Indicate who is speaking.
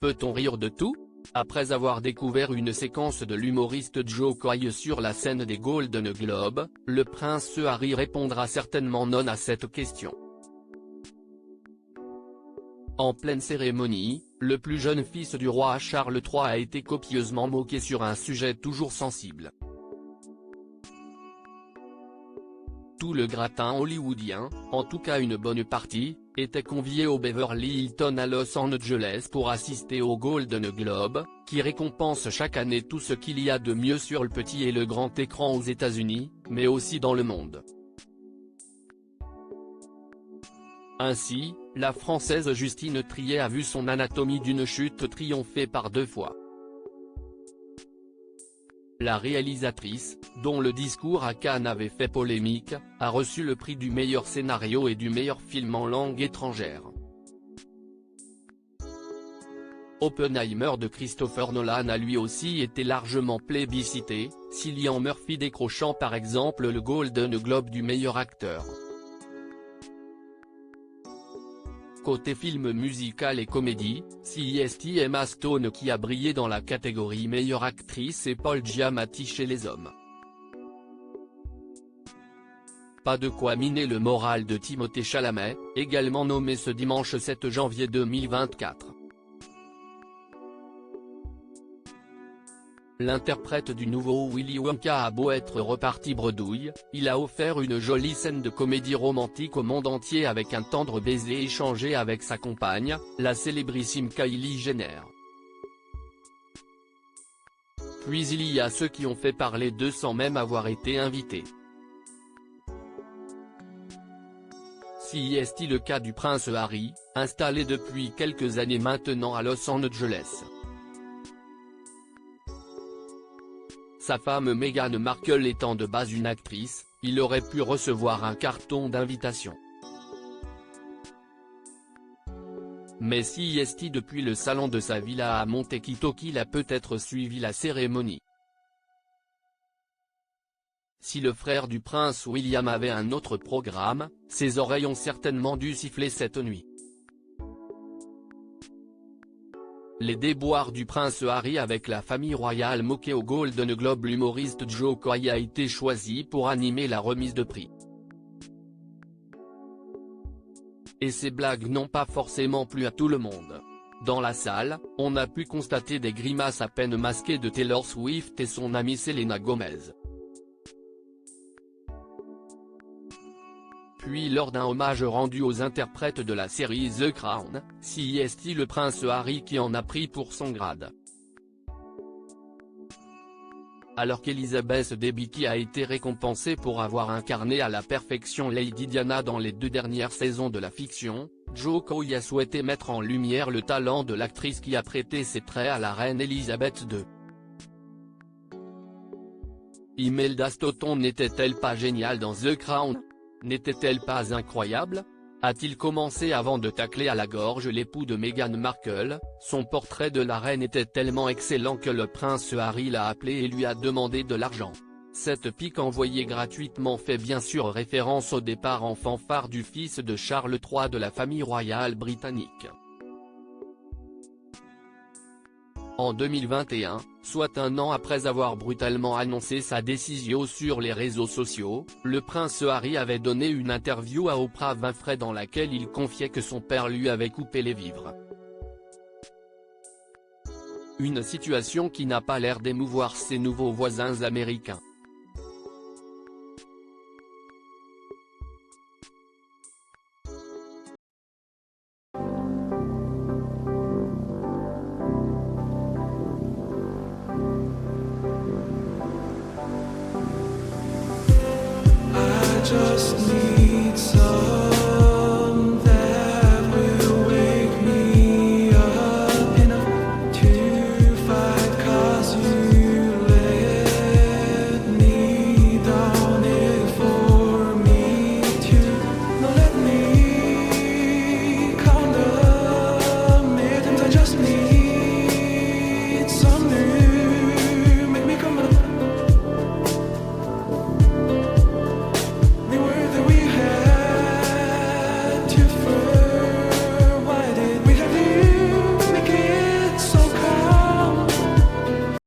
Speaker 1: Peut-on rire de tout? Après avoir découvert une séquence de l'humoriste Joe Coy sur la scène des Golden Globes, le prince Harry répondra certainement non à cette question. En pleine cérémonie, le plus jeune fils du roi Charles III a été copieusement moqué sur un sujet toujours sensible. Tout le gratin hollywoodien, en tout cas une bonne partie, était convié au Beverly Hilton à Los Angeles pour assister aux Golden Globes, qui récompense chaque année tout ce qu'il y a de mieux sur le petit et le grand écran aux États-Unis, mais aussi dans le monde. Ainsi, la Française Justine Triet a vu son Anatomie d'une chute triompher par 2 fois. La réalisatrice, dont le discours à Cannes avait fait polémique, a reçu le prix du meilleur scénario et du meilleur film en langue étrangère. Oppenheimer de Christopher Nolan a lui aussi été largement plébiscité, Cillian Murphy décrochant par exemple le Golden Globe du meilleur acteur. Côté film musical et comédie, c'est Emma Stone qui a brillé dans la catégorie meilleure actrice et Paul Giamatti chez les hommes. Pas de quoi miner le moral de Timothée Chalamet, également nommé ce dimanche 7 janvier 2024. L'interprète du nouveau Willy Wonka a beau être reparti bredouille, il a offert une jolie scène de comédie romantique au monde entier avec un tendre baiser échangé avec sa compagne, la célébrissime Kylie Jenner. Puis il y a ceux qui ont fait parler d'eux sans même avoir été invités. C'est le cas du prince Harry, installé depuis quelques années maintenant à Los Angeles. Sa femme Meghan Markle étant de base une actrice, il aurait pu recevoir un carton d'invitation. Mais c'est depuis le salon de sa villa à Montecito qu'il a peut-être suivi la cérémonie. Si le frère du prince William avait un autre programme, ses oreilles ont certainement dû siffler cette nuit. Les déboires du prince Harry avec la famille royale moquée au Golden Globe. L'humoriste Joe Coy a été choisi pour animer la remise de prix. Et ces blagues n'ont pas forcément plu à tout le monde. Dans la salle, on a pu constater des grimaces à peine masquées de Taylor Swift et son amie Selena Gomez. Puis lors d'un hommage rendu aux interprètes de la série The Crown, c'est le prince Harry qui en a pris pour son grade. Alors qu'Elizabeth Debicki a été récompensée pour avoir incarné à la perfection Lady Diana dans les 2 dernières saisons de la fiction, Joe Coy a souhaité mettre en lumière le talent de l'actrice qui a prêté ses traits à la reine Elisabeth II. Imelda Staunton n'était-elle pas géniale dans The Crown? N'était-elle pas incroyable? A-t-il commencé avant de tacler à la gorge l'époux de Meghan Markle? Son portrait de la reine était tellement excellent que le prince Harry l'a appelé et lui a demandé de l'argent. Cette pique envoyée gratuitement fait bien sûr référence au départ en fanfare du fils de Charles III de la famille royale britannique. En 2021, soit un an après avoir brutalement annoncé sa décision sur les réseaux sociaux, le prince Harry avait donné une interview à Oprah Winfrey dans laquelle il confiait que son père lui avait coupé les vivres. Une situation qui n'a pas l'air d'émouvoir ses nouveaux voisins américains.
Speaker 2: Just need